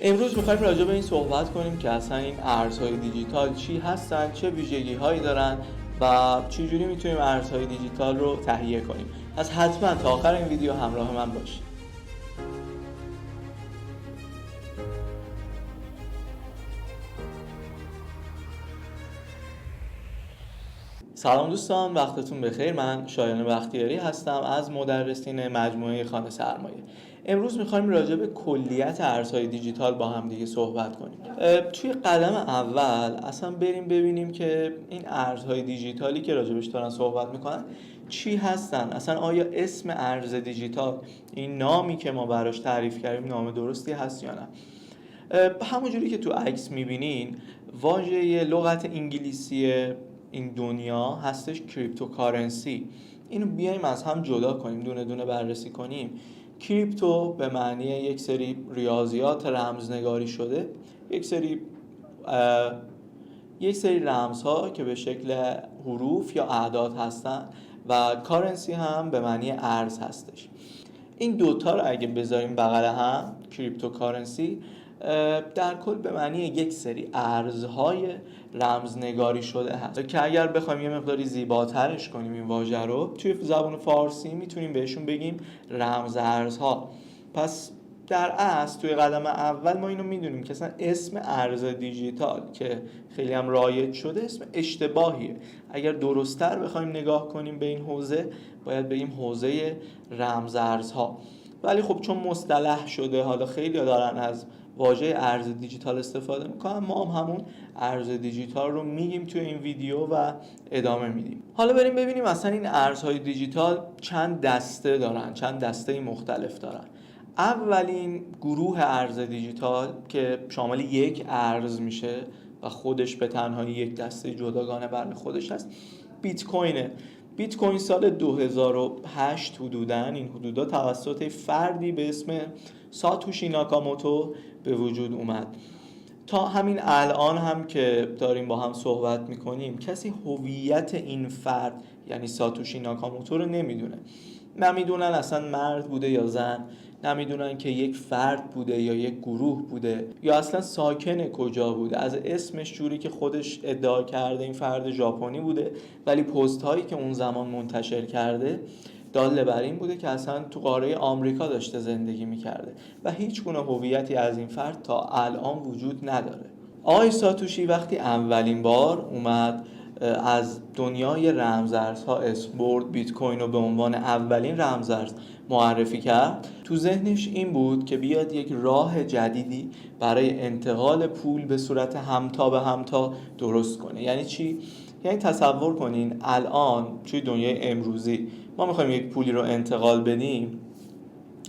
امروز می‌خوایم راجع به این صحبت کنیم که اصلا این ارزهای دیجیتال چی هستن، چه ویژگی‌هایی دارن و چجوری میتونیم ارزهای دیجیتال رو تهیه کنیم. پس حتما تا آخر این ویدیو همراه من باشید. سلام دوستان، وقتتون بخیر. من شایان بختیاری هستم از مدرسین مجموعه خانه سرمایه. امروز میخوایم راجع به کلیت ارزهای دیجیتال با هم دیگه صحبت کنیم. توی قدم اول اصلا بریم ببینیم که این ارزهای دیجیتالی که راجبش دارن صحبت میکنن چی هستن. اصلا آیا اسم ارز دیجیتال، این نامی که ما براش تعریف کردیم، نام درستی هست یا نه؟ همونجوری که تو عکس میبینین، واژه لغت انگلیسی این دنیا هستش کریپتوکارنسی. اینو بیایم از هم جدا کنیم، دونه دونه بررسی کنیم. کریپتو به معنی یک سری ریاضیات رمزنگاری شده، یک سری رمزها که به شکل حروف یا اعداد هستن، و کارنسی هم به معنی ارز هستش. این دوتا رو اگه بذاریم بغل هم، کریپتوکارنسی در کل به معنی یک سری ارزهای رمزنگاری شده هست که اگر بخوایم یه مقداری زیباترش کنیم این واژه رو، توی زبان فارسی میتونیم بهشون بگیم رمز ارزها. پس در اصل توی قدم اول ما اینو میدونیم که اصلا اسم ارز دیجیتال که خیلی هم رایج شده اسم اشتباهیه. اگر درست‌تر بخوایم نگاه کنیم به این حوزه، باید بگیم حوزه رمز ارزها. ولی خب چون مصطلح شده، حالا خیلی دارن از واژه ارز دیجیتال استفاده میکنن، ما هم همون ارز دیجیتال رو میگیم توی این ویدیو و ادامه میدیم. حالا بریم ببینیم اصلا این ارزهای دیجیتال چند دسته دارن، چند دسته مختلف دارن. اولین گروه ارز دیجیتال که شامل یک ارز میشه و خودش به تنهایی یک دسته جداگانه برای خودش هست، بیت کوینه. بیت کوین سال 2008 حدوداً، این حدودا توسط فردی به اسم ساتوشی ناکاموتو به وجود اومد. تا همین الان هم که داریم با هم صحبت میکنیم، کسی هویت این فرد یعنی ساتوشی ناکاموتو رو نمیدونه. نمیدونن اصلا مرد بوده یا زن، نمیدونن که یک فرد بوده یا یک گروه بوده، یا اصلا ساکن کجا بوده. از اسمش، جوری که خودش ادعا کرده این فرد ژاپنی بوده، ولی پست هایی که اون زمان منتشر کرده داله بر این بوده که اصلا تو قاره آمریکا داشته زندگی میکرده و هیچ گونه هویتی از این فرد تا الان وجود نداره. آقای ساتوشی وقتی اولین بار اومد از دنیای رمزارزها اسم برد، بیت کوین رو به عنوان اولین رمزارز معرفی کرد، تو ذهنش این بود که بیاد یک راه جدیدی برای انتقال پول به صورت همتا به همتا درست کنه. یعنی چی؟ یعنی تصور کنین الان توی دنیای امروزی ما میخوایم یک پولی رو انتقال بدیم،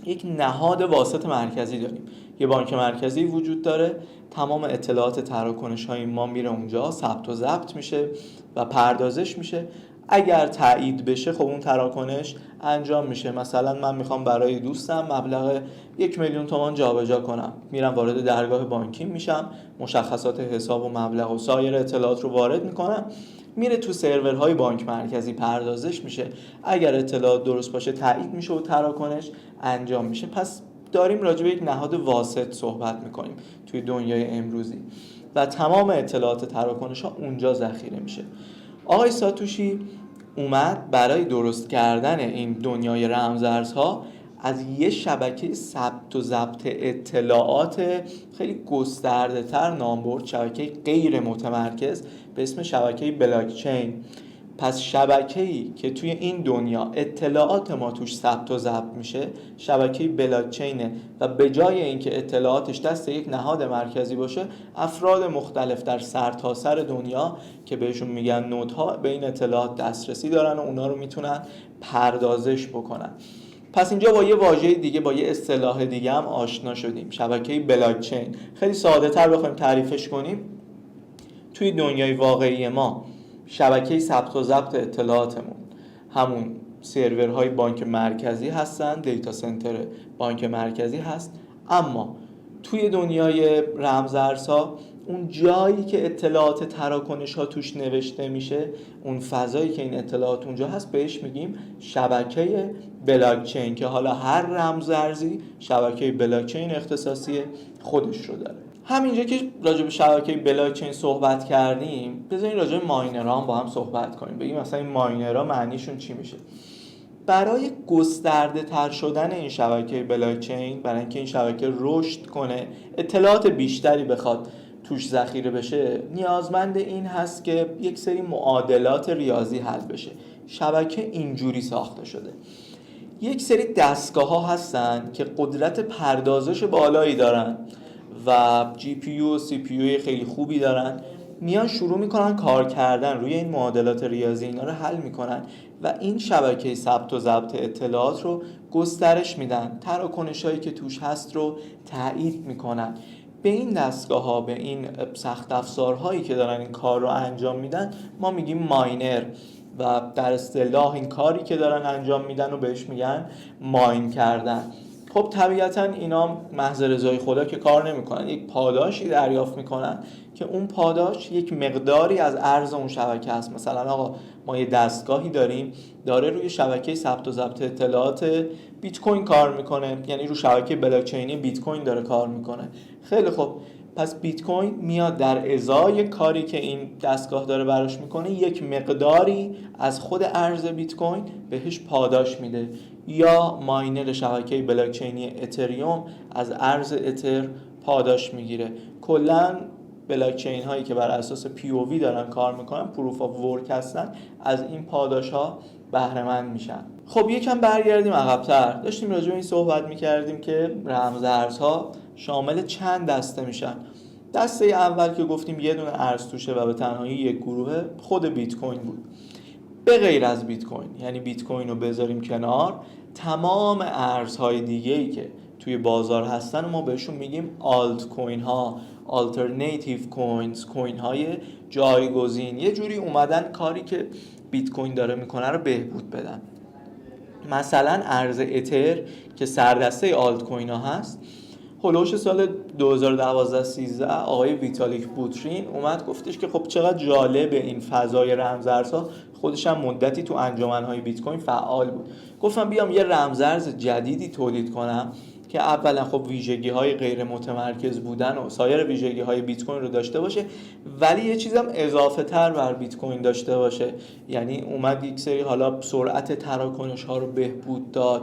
یک نهاد واسط مرکزی داریم، یه بانک مرکزی وجود داره، تمام اطلاعات تراکنش های ما میره اونجا، ثبت و ضبط میشه و پردازش میشه. اگر تایید بشه خب اون تراکنش انجام میشه. مثلا من میخوام برای دوستم مبلغ 1,000,000 تومان جابجا کنم، میرم وارد درگاه بانکی میشم، مشخصات حساب و مبلغ و سایر اطلاعات رو وارد میکنم، میره تو سرورهای بانک مرکزی پردازش میشه. اگر اطلاعات درست باشه تایید میشه و تراکنش انجام میشه. پس داریم راجع به یک نهاد واسط صحبت میکنیم توی دنیای امروزی و تمام اطلاعات تراکنش ها اونجا ذخیره میشه. آقای ساتوشی اومد برای درست کردن این دنیای رمزارزها از یه شبکه ثبت و ضبط اطلاعات خیلی گسترده تر نام برد، شبکه غیر متمرکز به اسم شبکه بلاکچین. پس شبکه‌ای که توی این دنیا اطلاعات ما توش ثبت و ضبط میشه شبکه بلاکچینه و به جای اینکه اطلاعاتش دست یک نهاد مرکزی باشه، افراد مختلف در سرتاسر دنیا که بهشون میگن نودها به این اطلاعات دسترسی دارن و اونا رو میتونن پردازش بکنن. پس اینجا با یه واژه دیگه، با یه اصطلاح دیگه هم آشنا شدیم، شبکه بلاکچین. خیلی ساده تر بخوایم تعریفش کنیم، توی دنیای واقعی ما شبکه ثبت و ضبط اطلاعاتمون همون سرورهای بانک مرکزی هستن، دیتا سنتر بانک مرکزی هست. اما توی دنیای رمزارزها اون جایی که اطلاعات تراکنش ها توش نوشته میشه، اون فضایی که این اطلاعات اونجا هست، بهش میگیم شبکه بلاکچین که حالا هر رمز ارزی شبکه بلاکچین اختصاصی خودش رو داره. همینجا که راجع به شبکه بلاکچین صحبت کردیم، بذارین راجع به ماینرها هم با هم صحبت کنیم. بگیم مثلا این ماینرها معنیشون چی میشه. برای گسترده تر شدن این شبکه بلاکچین، برای اینکه این شبکه رشد کنه، اطلاعات بیشتری بخواد توش ذخیره بشه، نیازمند این هست که یک سری معادلات ریاضی حل بشه. شبکه اینجوری ساخته شده. یک سری دستگاه ها هستن که قدرت پردازش بالایی دارن و جی پی یو و سی پی یو خیلی خوبی دارن، میان شروع میکنن کار کردن روی این معادلات ریاضی، اینا رو حل میکنن و این شبکه ثبت و ضبط اطلاعات رو گسترش میدن، تراکنش هایی که توش هست رو تایید میکنن. به این دستگاه ها، به این سخت افزارهایی که دارن این کار رو انجام میدن ما میگیم ماینر، و در اصطلاح این کاری که دارن انجام میدن و بهش میگن ماین کردن. خب طبیعتا اینا محض رضای خدا که کار نمیکنن، یک پاداشی دریافت میکنن که اون پاداش یک مقداری از ارز اون شبکه است. مثلا آقا ما یه دستگاهی داریم داره روی شبکه ثبت و ضبط اطلاعات بیت کوین کار میکنه، یعنی روی شبکه بلاکچینی بیت کوین داره کار میکنه. خیلی خب، پس بیت کوین میاد در ازای کاری که این دستگاه داره براش میکنه یک مقداری از خود ارز بیت کوین بهش پاداش میده. یا ماینر شبکه بلاکچینی اتریوم از ارز اتر پاداش میگیره. کلا بلاکچین هایی که بر اساس پی او وی دارن کار میکنن، پروف آف ورک هستن، از این پاداش ها بهره مند میشن. خب یکم برگردیم عقب‌تر. داشتیم راجع به این صحبت میکردیم که رمز ارزها شامل چند دسته میشن. دسته اول که گفتیم یه دونه ارز توشه و به تنهایی یک گروه، خود بیت کوین بود. به غیر از بیت کوین، یعنی بیت کوین رو بذاریم کنار، تمام ارزهای دیگه‌ای که توی بازار هستن ما بهشون میگیم آلت کوین ها، آلترناتیو کوینز، کوین های جایگزین. یه جوری اومدن کاری که بیت کوین داره میکنه رو بهبود بدن. مثلا ارز اتر که سردسته آلت کوین ها هست، هولوش سال 2012-13 آقای ویتالیک بوترین اومد گفتش که خب چقدر جالب این فضای رمزارزها، خودش هم مدتی تو انجمن‌های بیت کوین فعال بود. گفتم بیام یه رمزارز جدیدی تولید کنم که اولا خب ویژگی‌های غیر متمرکز بودن و سایر ویژگی‌های بیت کوین رو داشته باشه، ولی یه چیزم اضافه تر بر بیت کوین داشته باشه. یعنی اومد یک سری حالا سرعت تراکنش‌ها رو بهبود داد،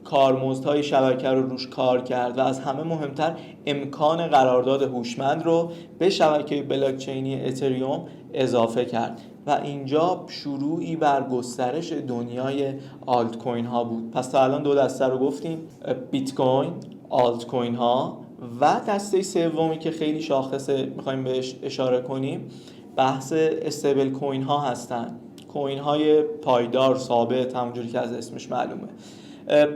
کارمزدهای شبکه رو روش کار کرد و از همه مهمتر امکان قرارداد هوشمند رو به شبکه بلاکچینی اتریوم اضافه کرد و اینجا شروعی بر گسترش دنیای آلت کوین ها بود. پس تا الان دو دسته رو گفتیم، بیت کوین، آلت کوین ها، و دسته سومی که خیلی شاخصه میخوایم بهش اشاره کنیم بحث استیبل کوین ها هستن. کوین های پایدار، ثابت، همونجوری که از اسمش معلومه.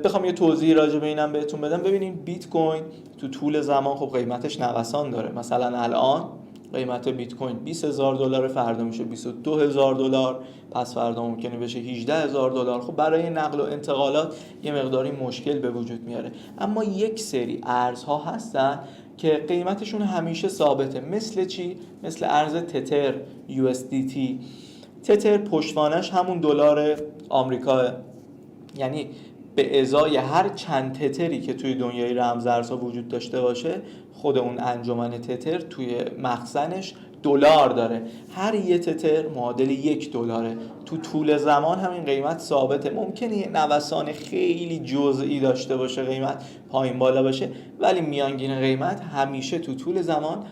بخوام یه توضیح راجع به اینم بهتون بدم، ببینید بیت کوین تو طول زمان خب قیمتش نوسان داره. مثلا الان قیمت بیت کوین $20,000، فردا میشه $22,000، پس فردا ممکنه بشه $18,000. خب برای نقل و انتقالات یه مقداری مشکل به وجود میاره. اما یک سری ارزها هستن که قیمتشون همیشه ثابته. مثل چی؟ مثل ارز تتر USDT. تتر پشتوانش همون دلار آمریکا، یعنی به ازای هر چند تتری که توی دنیای رمزارزها وجود داشته باشه، خود اون انجمن تتر توی مخزنش دلار داره. هر یه تتر معادل $1. تو طول زمان همین قیمت ثابته. ممکنه یه نوسان خیلی جزئی داشته باشه، قیمت پایین بالا باشه، ولی میانگین قیمت همیشه تو طول زمان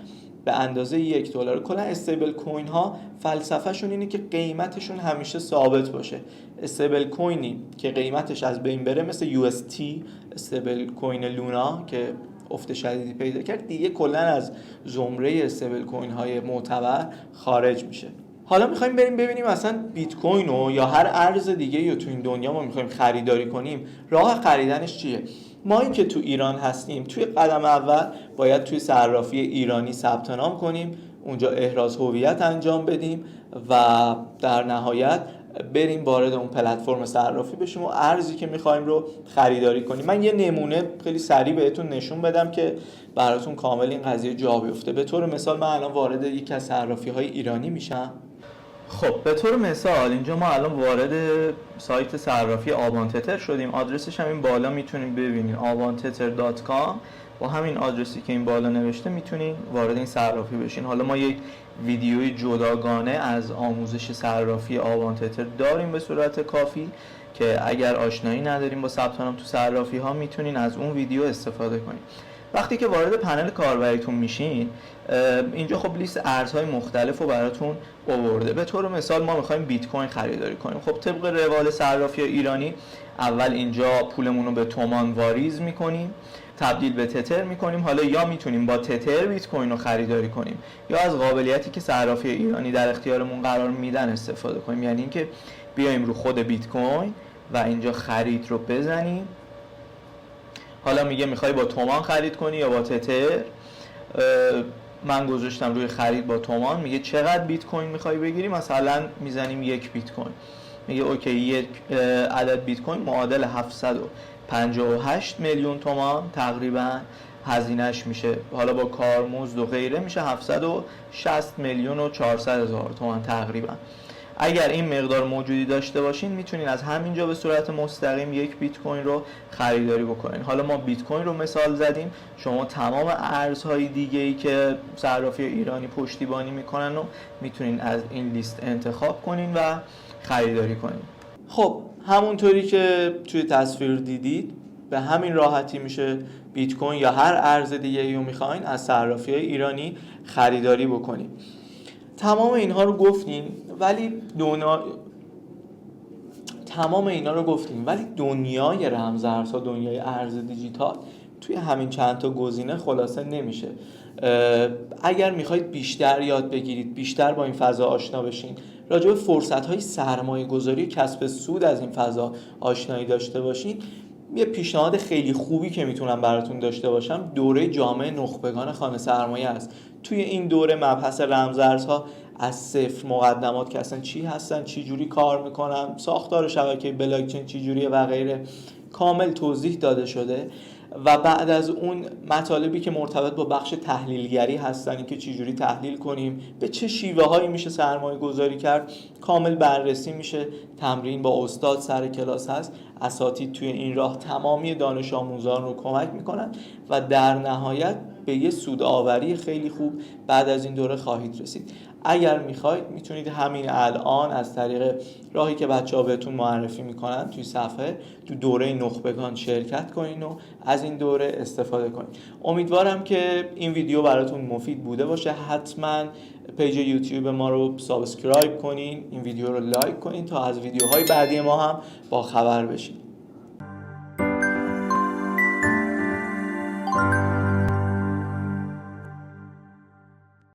به اندازه $1. کلا استیبل کوین ها فلسفه شون اینه که قیمتشون همیشه ثابت باشه. استیبل کوینی که قیمتش از بین بره، مثل UST استیبل کوین لونا که افت شدیدی پیدا کرد، دیگه کلا از زمره استیبل کوین های معتبر خارج میشه. حالا میخوایم بریم ببینیم اصلا بیت کوین رو یا هر ارز دیگه رو تو این دنیا ما میخوایم خریداری کنیم، راه خریدنش چیه؟ ما این که تو ایران هستیم، توی قدم اول باید توی صرافی ایرانی ثبت نام کنیم، اونجا احراز هویت انجام بدیم و در نهایت بریم وارد اون پلتفرم صرافی بشیم و ارزی که میخوایم رو خریداری کنیم. من یه نمونه خیلی سریع بهتون نشون بدم که براتون کامل این قضیه جا بیفته. به طور مثال من الان وارد یکی از صرافی‌های ایرانی میشم. خب به طور مثال اینجا ما الان وارد سایت صرافی آوانتتر شدیم. آدرسش هم این بالا میتونیم ببینید، avanteter.com. با همین آدرسی که این بالا نوشته میتونین وارد این صرافی بشین. حالا ما یک ویدیوی جداگانه از آموزش صرافی آوانتتر داریم به صورت کافی که اگر آشنایی نداریم با ثبت نام تو صرافی ها میتونین از اون ویدیو استفاده کنین. وقتی که وارد پنل کاربریتون میشین، اینجا خب لیست ارزهای مختلف رو براتون آورده. به طور مثال ما میخوایم بیت کوین خریداری کنیم. خب طبق روال صرافی ایرانی اول اینجا پولمون رو به تومان واریز میکنیم، تبدیل به تتر میکنیم. حالا یا میتونیم با تتر بیت کوین رو خریداری کنیم یا از قابلیتی که صرافی ایرانی در اختیارمون قرار میدن استفاده کنیم، یعنی اینکه بیایم رو خود بیت کوین و اینجا خرید رو بزنیم. حالا میگه میخوای با تومان خرید کنی یا با تتر. من گذاشتم روی خرید با تومان. میگه چقدر بیت کوین میخوای بگیری، مثلا میزنیم 1 بیت کوین. میگه اوکی، یک عدد بیت کوین معادل 758 میلیون تومان تقریبا هزینهش میشه. حالا با کارمزد و غیره میشه 760 میلیون و 400 هزار تومان تقریبا. اگر این مقدار موجودی داشته باشین میتونین از همینجا به صورت مستقیم 1 بیت کوین رو خریداری بکنین. حالا ما بیت کوین رو مثال زدیم، شما تمام ارزهای دیگه‌ای که صرافی ایرانی پشتیبانی میکنن رو میتونین از این لیست انتخاب کنین و خریداری کنین. خب همونطوری که توی تصویر دیدید به همین راحتی میشه بیت کوین یا هر ارز دیگه‌ای رو میخواین از صرافی‌های ایرانی خریداری بکنین. تمام اینها رو گفتیم ولی دنیای رمزارزها، دنیای ارز دیجیتال توی همین چند تا گزینه خلاصه نمیشه. اگر میخواید بیشتر یاد بگیرید، بیشتر با این فضا آشنا بشین، راجع به فرصت‌های سرمایه‌گذاری و کسب سود از این فضا آشنایی داشته باشین، یه پیشنهاد خیلی خوبی که میتونم براتون داشته باشم دوره جامع نخبگان خانه سرمایه است. توی این دوره مبحث رمزارزها از صفر مقدمات که اصلا چی هستن، چی جوری کار میکنن، ساختار شبکه بلاکچین چی جوریه و غیره کامل توضیح داده شده و بعد از اون مطالبی که مرتبط با بخش تحلیلگری هستن، این که چی جوری تحلیل کنیم، به چه شیوه هایی میشه سرمایه گذاری کرد، کامل بررسی میشه. تمرین با استاد سر کلاس هست. اساتید توی این راه تمامی دانش آموزان رو کمک میکنن و در نهایت به یه سودآوری خیلی خوب بعد از این دوره خواهید رسید. اگر میخواید میتونید همین الان از طریق راهی که بچه‌ها بهتون معرفی میکنن توی صفحه تو دوره نخبگان شرکت کنین و از این دوره استفاده کنین. امیدوارم که این ویدیو براتون مفید بوده باشه. حتما پیج یوتیوب ما رو سابسکرایب کنین، این ویدیو رو لایک کنین تا از ویدیوهای بعدی ما هم با خبر بشین.